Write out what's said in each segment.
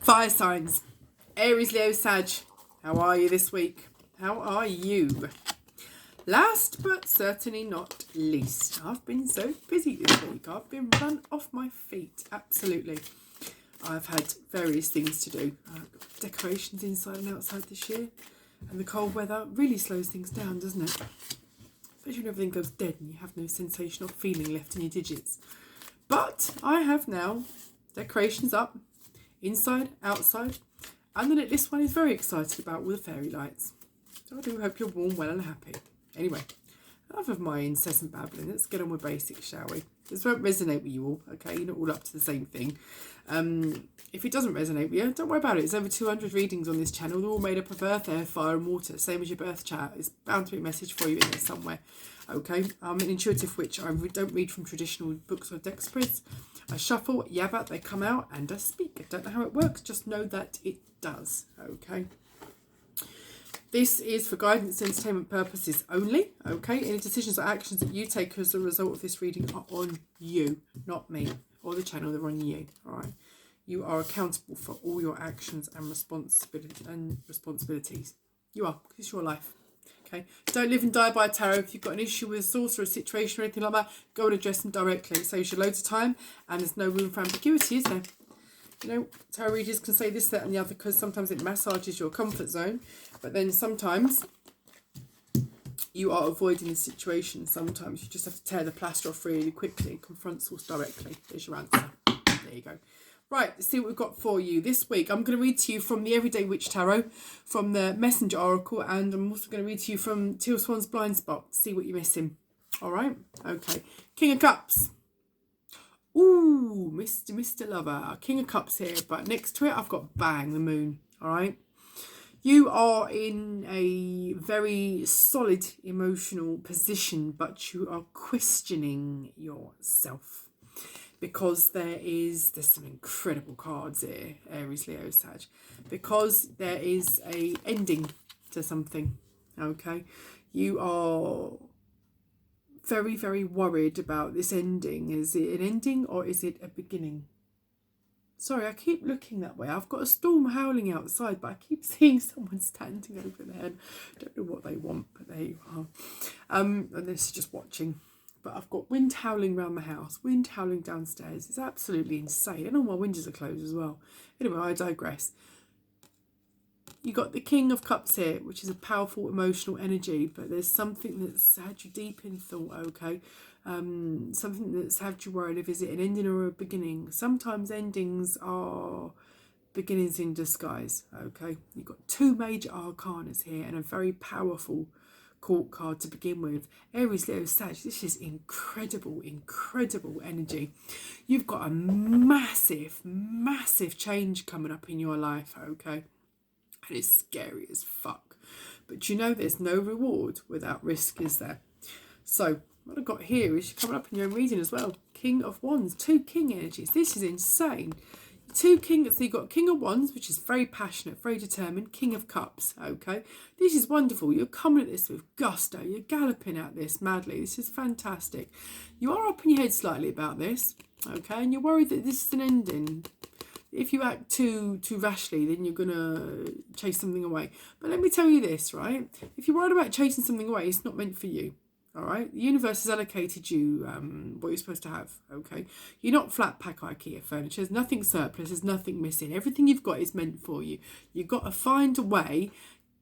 Fire signs. Aries, Leo, Sag. How are you this week? How are you? Last but certainly not least, I've been so busy this week. I've been run off my feet. Absolutely. I've had various things to do. Decorations inside and outside this year. And the cold weather really slows things down, doesn't it? Especially when everything goes dead and you have no sensation or feeling left in your digits. But I have now decorations up, inside, outside, and the this one is very excited about with the fairy lights. So I do hope you're warm, well and happy. Anyway, enough of my incessant babbling. Let's get on with basics, shall we? This won't resonate with you all, okay? You're not all up to the same thing. If it doesn't resonate with you, don't worry about it. There's over 200 readings on this channel. They're all made up of earth, air, fire and water. Same as your birth chart. It's bound to be a message for you in there somewhere. Okay, I'm an intuitive witch. I don't read from traditional books or deck spreads. I shuffle, yabba, they come out and I speak. I don't know how it works. Just know that it does. Okay. This is for guidance and entertainment purposes only, okay? Any decisions or actions that you take as a result of this reading are on you, not me, or the channel. They're on you, all right? You are accountable for all your actions and responsibilities. You are, because it's your life, okay? Don't live and die by tarot. If you've got an issue with a source or a situation or anything like that, go and address them directly. It saves you loads of time, and there's no room for ambiguity, is there? You know, tarot readers can say this, that and the other because sometimes it massages your comfort zone, but then sometimes you are avoiding the situation. Sometimes you just have to tear the plaster off really quickly and confront source directly. There's your answer. There you go. Right, let's see what we've got for you this week. I'm going to read to you from the Everyday Witch Tarot, from the Messenger Oracle, and I'm also going to read to you from Teal Swan's Blind Spot. See what you're missing. All right? Okay. King of Cups. Ooh, Mr. Lover. King of Cups here, but next to it I've got Bang, the Moon. All right. You are in a very solid emotional position, but you are questioning yourself because there's some incredible cards here, Aries, Leo, Sag, because there is a ending to something. Okay. You are very, very worried about this ending. Is it an ending or is it a beginning? Sorry, I keep looking that way. I've got a storm howling outside, but I keep seeing someone standing over there. I don't know what they want, but there you are. And this is just watching. But I've got wind howling around the house, wind howling downstairs. It's absolutely insane. And all my windows are closed as well. Anyway, I digress. You got the King of Cups here, which is a powerful emotional energy, but there's something that's had you deep in thought, okay? Something that's had you worried if is it an ending or a beginning. Sometimes endings are beginnings in disguise, okay? You've got two major arcanas here and a very powerful court card to begin with. Aries, Leo, Sag, this is incredible, incredible energy. You've got a massive, massive change coming up in your life, okay? And it's scary as fuck. But you know there's no reward without risk, is there? So what I've got here is coming up in your own reading as well. King of Wands, two king energies. This is insane. Two kings, so you've got King of Wands, which is very passionate, very determined. King of Cups, okay? This is wonderful. You're coming at this with gusto. You're galloping at this madly. This is fantastic. You are up in your head slightly about this, okay? And you're worried that this is an ending. If you act too rashly, then you're going to chase something away. But let me tell you this, right? If you're worried about chasing something away, it's not meant for you, all right? The universe has allocated you what you're supposed to have, okay? You're not flat pack IKEA furniture. There's nothing surplus. There's nothing missing. Everything you've got is meant for you. You've got to find a way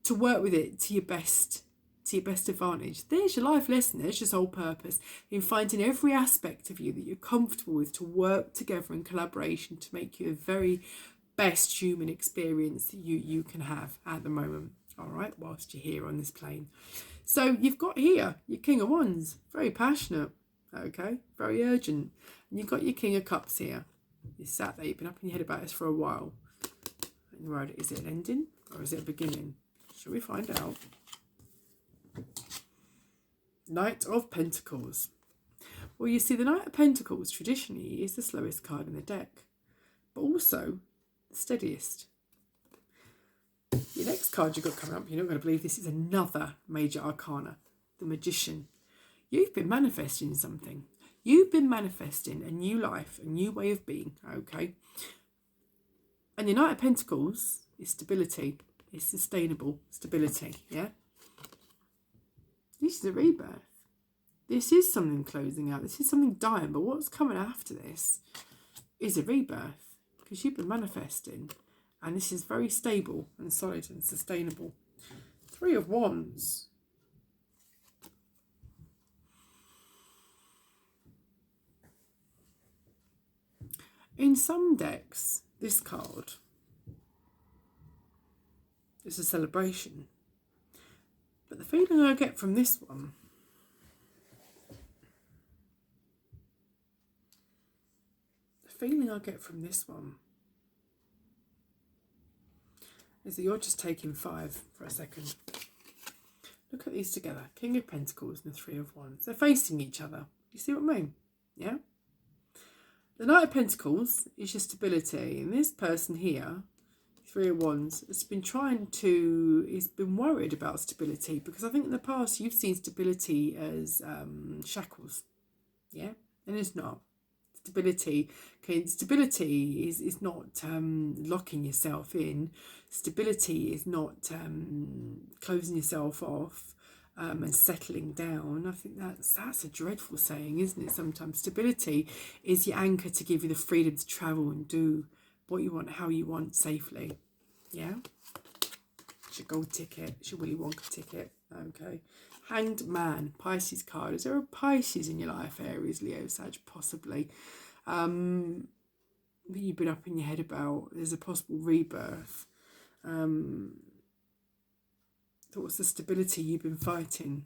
to work with it to your best advantage. There's your life lesson. There's your sole purpose in finding every aspect of you that you're comfortable with to work together in collaboration to make you the very best human experience that you can have at the moment, all right, whilst you're here on this plane. So you've got here your King of Wands, very passionate, okay, very urgent, and you've got your King of Cups here. You sat there, you've been up in your head about this for a while, and you're worried, is it an ending or is it a beginning? Shall we find out? Knight of Pentacles. Well, you see, the Knight of Pentacles traditionally is the slowest card in the deck, but also the steadiest. Your next card you've got coming up, you're not going to believe this, is another major arcana, the Magician. You've been manifesting something. You've been manifesting a new life, a new way of being, okay? And the Knight of Pentacles is stability. It's sustainable stability, yeah? This is a rebirth. This is something closing out. This is something dying. But what's coming after this is a rebirth. Because you've been manifesting. And this is very stable and solid and sustainable. Three of Wands. In some decks, this card is a celebration. But the feeling I get from this one is that you're just taking 5 for a second. Look at these together. King of Pentacles and the Three of Wands. They're facing each other. You see what I mean? Yeah? The Knight of Pentacles is your stability. And this person here, Three of Wands, has been worried about stability. Because I think in the past you've seen stability as shackles. Yeah? And it's not. Stability is not locking yourself in. Stability is not closing yourself off and settling down. I think that's a dreadful saying, isn't it? Sometimes stability is your anchor to give you the freedom to travel and do what you want, how you want, safely. Yeah? It's your gold ticket. It's your Willy Wonka ticket. Okay. Hanged Man, Pisces card. Is there a Pisces in your life, Aries, Leo, Sag? Possibly. That you've been up in your head about. There's a possible rebirth. What's the stability you've been fighting?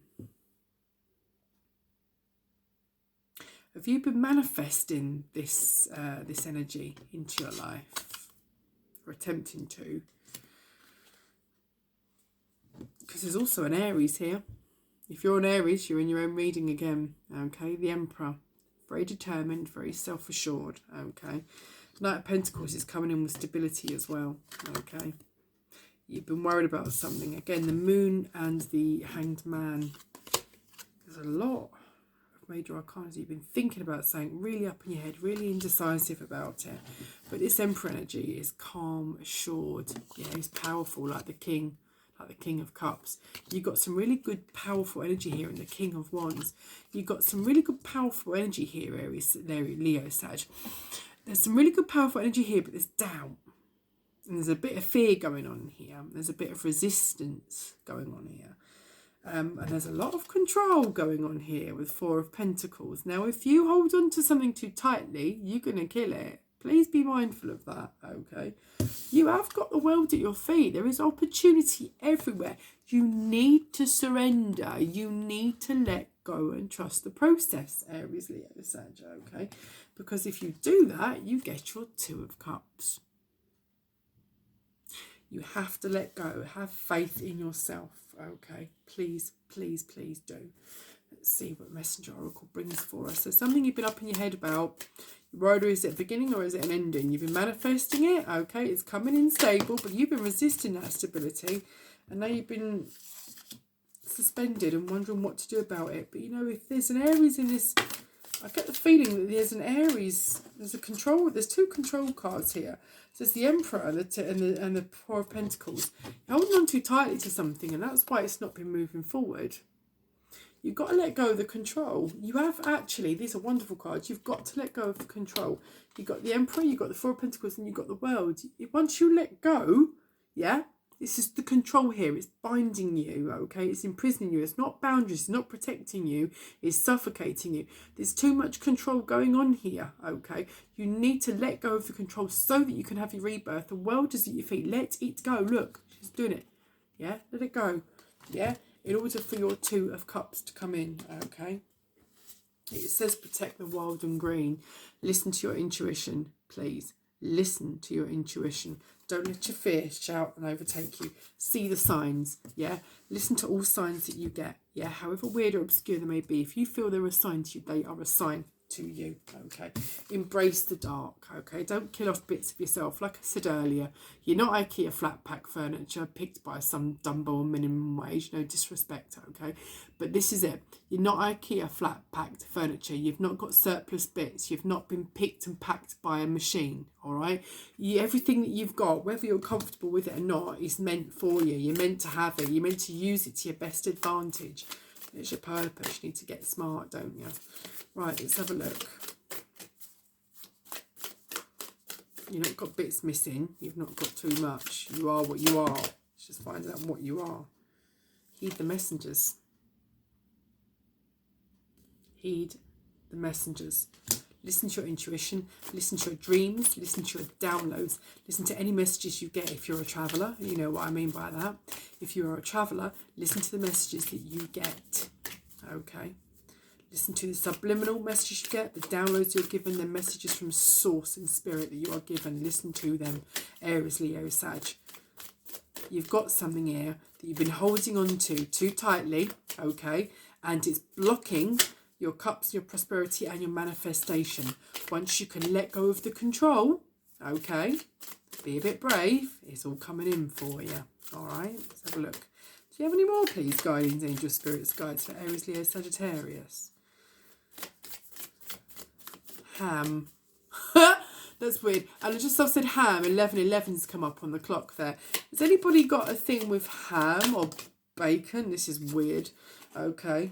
Have you been manifesting this this energy into your life? Or attempting to? Because there's also an Aries here. If you're an Aries, you're in your own reading again. Okay, the Emperor. Very determined, very self-assured. Okay. Knight of Pentacles is coming in with stability as well. Okay. You've been worried about something. Again, the Moon and the Hanged Man. There's a lot of major arcana. You've been thinking about something, really up in your head, really indecisive about it. But this Emperor energy is calm, assured. Yeah, he's powerful like the King. Like the King of Cups. You've got some really good powerful energy here in the King of Wands. You've got some really good powerful energy here, Aries, Leo, Sag. There's some really good powerful energy here, but there's doubt. And there's a bit of fear going on here. There's a bit of resistance going on here. And there's a lot of control going on here with Four of Pentacles. Now, if you hold on to something too tightly, you're going to kill it. Please be mindful of that, okay? You have got the world at your feet. There is opportunity everywhere. You need to surrender. You need to let go and trust the process, Aries, Leo, Sag, okay? Because if you do that, you get your Two of Cups. You have to let go. Have faith in yourself, okay? Please, please, please do. Let's see what Messenger Oracle brings for us. So something you've been up in your head about. Either is it a beginning or is it an ending? You've been manifesting it, okay? It's coming in stable, but you've been resisting that stability. And now you've been suspended and wondering what to do about it. But, you know, if there's an Aries in this... I get the feeling that there's an Aries... There's two control cards here. So there's the Emperor and the Four of Pentacles. You're holding on too tightly to something, and that's why it's not been moving forward. You've got to let go of the control. You have actually, these are wonderful cards, you've got to let go of the control. You've got the Emperor, you've got the Four of Pentacles, and you've got the World. Once you let go, yeah, this is the control here. It's binding you, okay? It's imprisoning you. It's not boundaries. It's not protecting you. It's suffocating you. There's too much control going on here, okay? You need to let go of the control so that you can have your rebirth. The world is at your feet. Let it go. Look, she's doing it. Yeah, let it go. Yeah, in order for your Two of Cups to come in, okay? It says protect the wild and green. Listen to your intuition, please. Listen to your intuition. Don't let your fear shout and overtake you. See the signs, yeah? Listen to all signs that you get, yeah? However weird or obscure they may be, if you feel they're a sign to you, they are a sign, to you, okay? Embrace the dark, okay? Don't kill off bits of yourself. Like I said earlier, you're not IKEA flat pack furniture picked by some Dumbo on minimum wage, no disrespect, okay? But this is it. You're not IKEA flat packed furniture. You've not got surplus bits. You've not been picked and packed by a machine, all right? Everything that you've got, whether you're comfortable with it or not, is meant for you. You're meant to have it. You're meant to use it to your best advantage. It's your purpose. You need to get smart, don't you? Right, let's have a look. You've not got bits missing. You've not got too much. You are what you are. Let's just find out what you are. Heed the messengers. Heed the messengers. Listen to your intuition. Listen to your dreams. Listen to your downloads. Listen to any messages you get if you're a traveller. You know what I mean by that. If you're a traveller, listen to the messages that you get. Okay. Listen to the subliminal messages you get, the downloads you're given, the messages from source and spirit that you are given. Listen to them, Aries, Leo, Sag. You've got something here that you've been holding on to too tightly, okay? And it's blocking your cups, your prosperity and your manifestation. Once you can let go of the control, okay? Be a bit brave. It's all coming in for you. All right, let's have a look. Do you have any more, please, guidings, angel spirits, guides for Aries, Leo, Sagittarius? Ham. That's weird. And just I've said ham, 11:11's come up on the clock there. Has anybody got a thing with ham or bacon? This is weird. Okay.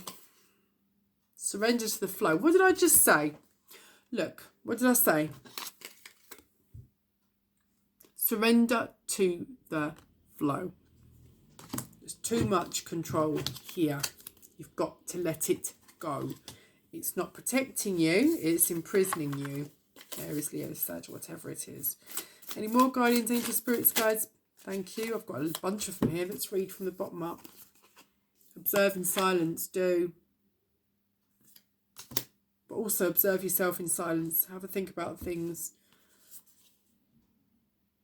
Surrender to the flow. What did I just say? Look, what did I say? Surrender to the flow. There's too much control here. You've got to let it go. It's not protecting you, it's imprisoning you. Aries, Leo, Sag, whatever it is. Any more guardians, angel spirits, guides? Thank you. I've got a bunch of them here. Let's read from the bottom up. Observe in silence, do. But also observe yourself in silence. Have a think about things.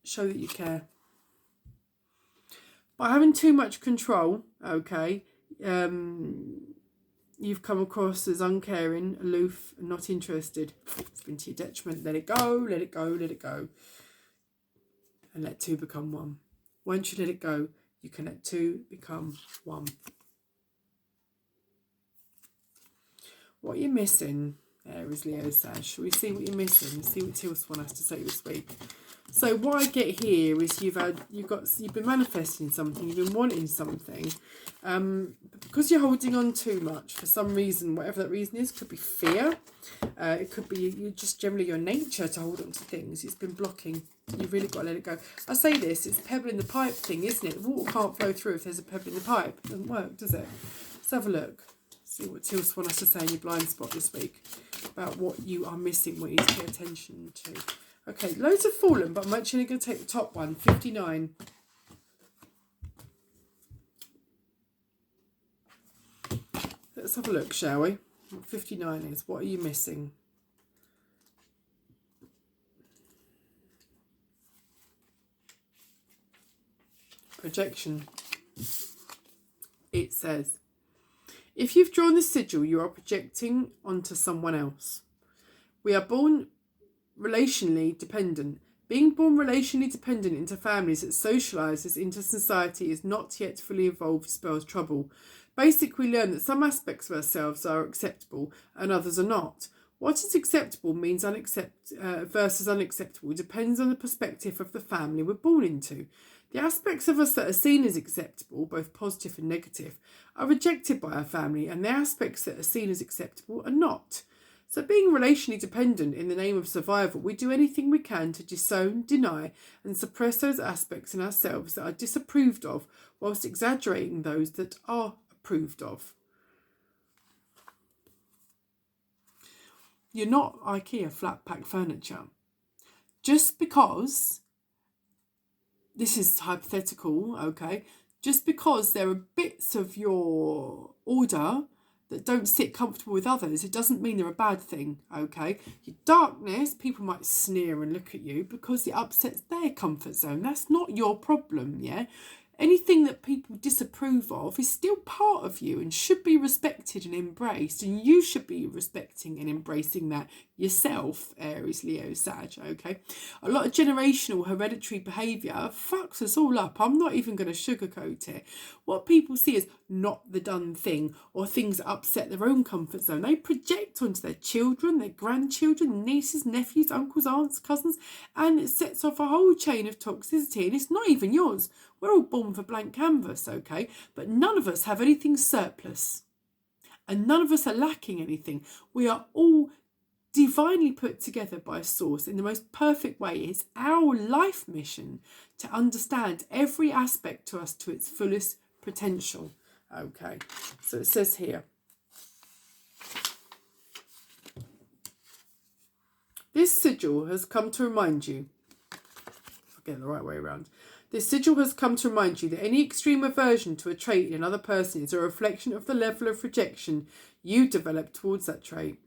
Show that you care. By having too much control, okay, you've come across as uncaring, aloof, and not interested. It's been to your detriment. Let it go, let it go, let it go. And let two become one. Once you let it go, you can let two become one. What are you missing, Aries, Leo, Sag? Shall we see what you're missing? Let's see what Tilswan has to say this week. So what I get here is you've been manifesting something, you've been wanting something, because you're holding on too much for some reason, whatever that reason is. Could be fear, it could be you just generally your nature to hold on to things. It's been blocking. You've really got to let it go. I say this, it's a pebble in the pipe thing, isn't it? The water can't flow through if there's a pebble in the pipe. It doesn't work, does it? Let's have a look. See what Tills wants us to say in your blind spot this week about what you are missing, what you need to pay attention to. Okay, loads have fallen, but I'm actually going to take the top one, 59. Let's have a look, shall we? What 59 is. What are you missing? Projection. It says, if you've drawn the sigil, you are projecting onto someone else. We are born relationally dependent. Being born relationally dependent into families that socialise us into society is not yet fully evolved, spells trouble. Basically, we learn that some aspects of ourselves are acceptable and others are not. What is acceptable means versus unacceptable depends on the perspective of the family we're born into. The aspects of us that are seen as acceptable, both positive and negative, are rejected by our family, and the aspects that are seen as acceptable are not. So being relationally dependent in the name of survival, we do anything we can to disown, deny and suppress those aspects in ourselves that are disapproved of, whilst exaggerating those that are approved of. You're not IKEA flat pack furniture. Just because, this is hypothetical, okay, just because there are bits of your order that don't sit comfortable with others, it doesn't mean they're a bad thing, okay? Your darkness, people might sneer and look at you because it upsets their comfort zone. That's not your problem, yeah? anything that people disapprove of is still part of you and should be respected and embraced, and you should be respecting and embracing that yourself, Aries, Leo, Sag, okay? A lot of generational hereditary behaviour fucks us all up. I'm not even going to sugarcoat it. What people see as not the done thing, or things that upset their own comfort zone, they project onto their children, their grandchildren, nieces, nephews, uncles, aunts, cousins, and it sets off a whole chain of toxicity, and it's not even yours. We're all born for blank canvas, okay? But none of us have anything surplus, and none of us are lacking anything. We are all divinely put together by Source in the most perfect way. It's our life mission to understand every aspect to us to its fullest potential. Okay, so it says here, this sigil has come to remind you, I'll get it the right way around. This sigil has come to remind you that any extreme aversion to a trait in another person is a reflection of the level of rejection you develop towards that trait,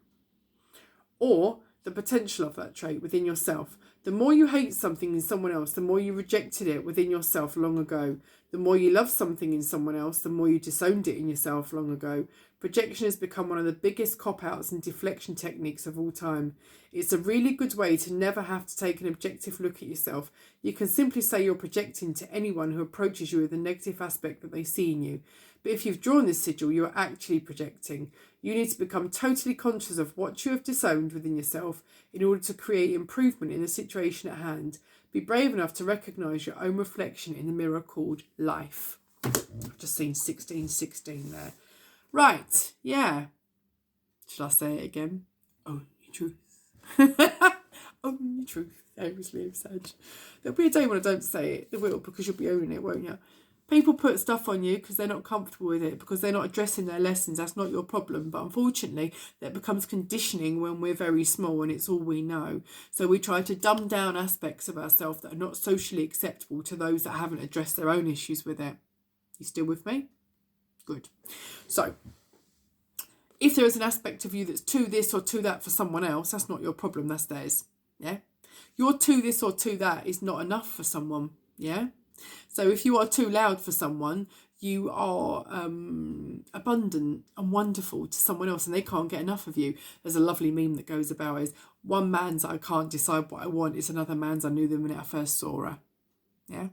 or the potential of that trait within yourself. The more you hate something in someone else, the more you rejected it within yourself long ago. The more you love something in someone else, the more you disowned it in yourself long ago. Projection has become one of the biggest cop-outs and deflection techniques of all time. It's a really good way to never have to take an objective look at yourself. You can simply say you're projecting to anyone who approaches you with a negative aspect that they see in you. But if you've drawn this sigil, you are actually projecting. You need to become totally conscious of what you have disowned within yourself in order to create improvement in the situation at hand. Be brave enough to recognise your own reflection in the mirror called life. I've just seen 1616 there. Right, yeah. Should I say it again? Only truth. Only truth. Aries, Leo, Sag. There'll be a day when I don't say it. There will, because you'll be owning it, won't you? People put stuff on you because they're not comfortable with it, because they're not addressing their lessons. That's not your problem. But unfortunately, that becomes conditioning when we're very small and it's all we know. So we try to dumb down aspects of ourselves that are not socially acceptable to those that haven't addressed their own issues with it. You still with me? Good. So, if there is an aspect of you that's to this or to that for someone else, that's not your problem, that's theirs. Yeah? Your to this or to that is not enough for someone. Yeah? So if you are too loud for someone, you are abundant and wonderful to someone else, and they can't get enough of you. There's a lovely meme that goes about is, one man's I can't decide what I want is another man's I knew the minute I first saw her. Yeah?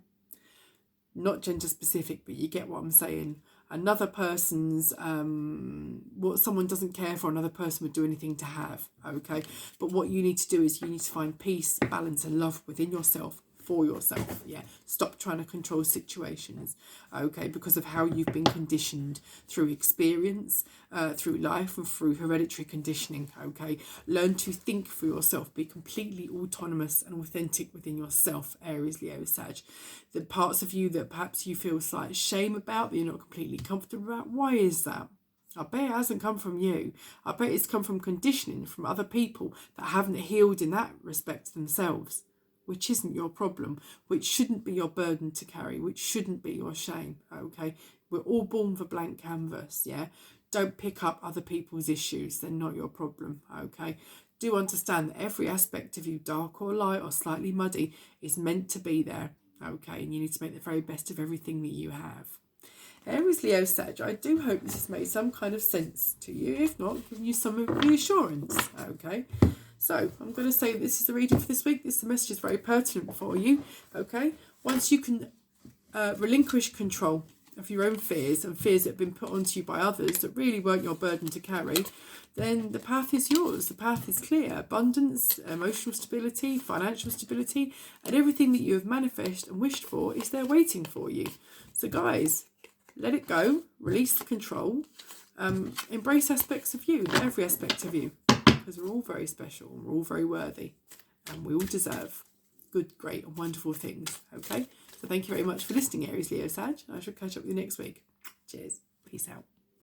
Not gender specific, but you get what I'm saying. Another person's, what someone doesn't care for, another person would do anything to have, okay? But what you need to do is you need to find peace, balance and love within yourself, for yourself, yeah? Stop trying to control situations, okay? Because of how you've been conditioned through experience, through life and through hereditary conditioning, okay? Learn to think for yourself. Be completely autonomous and authentic within yourself, Aries, Leo, Sag. The parts of you that perhaps you feel slight shame about, that you're not completely comfortable about, why is that? I bet it hasn't come from you. I bet it's come from conditioning from other people that haven't healed in that respect themselves, which isn't your problem, which shouldn't be your burden to carry, which shouldn't be your shame, okay? We're all born for blank canvas, yeah? Don't pick up other people's issues. They're not your problem, okay? Do understand that every aspect of you, dark or light or slightly muddy, is meant to be there, okay? And you need to make the very best of everything that you have. Aries, Leo, Sag, I do hope this has made some kind of sense to you. If not, giving you some reassurance, okay? So I'm going to say this is the reading for this week. This message is very pertinent for you, okay? Once you can relinquish control of your own fears and fears that have been put onto you by others that really weren't your burden to carry, then the path is yours. The path is clear. Abundance, emotional stability, financial stability, and everything that you have manifested and wished for is there waiting for you. So guys, let it go. Release the control. Embrace aspects of you, every aspect of you. Because we're all very special and we're all very worthy and we all deserve good, great and wonderful things, okay? So thank you very much for listening, Aries, Leo, Sag. I shall catch up with you next week. Cheers. Peace out.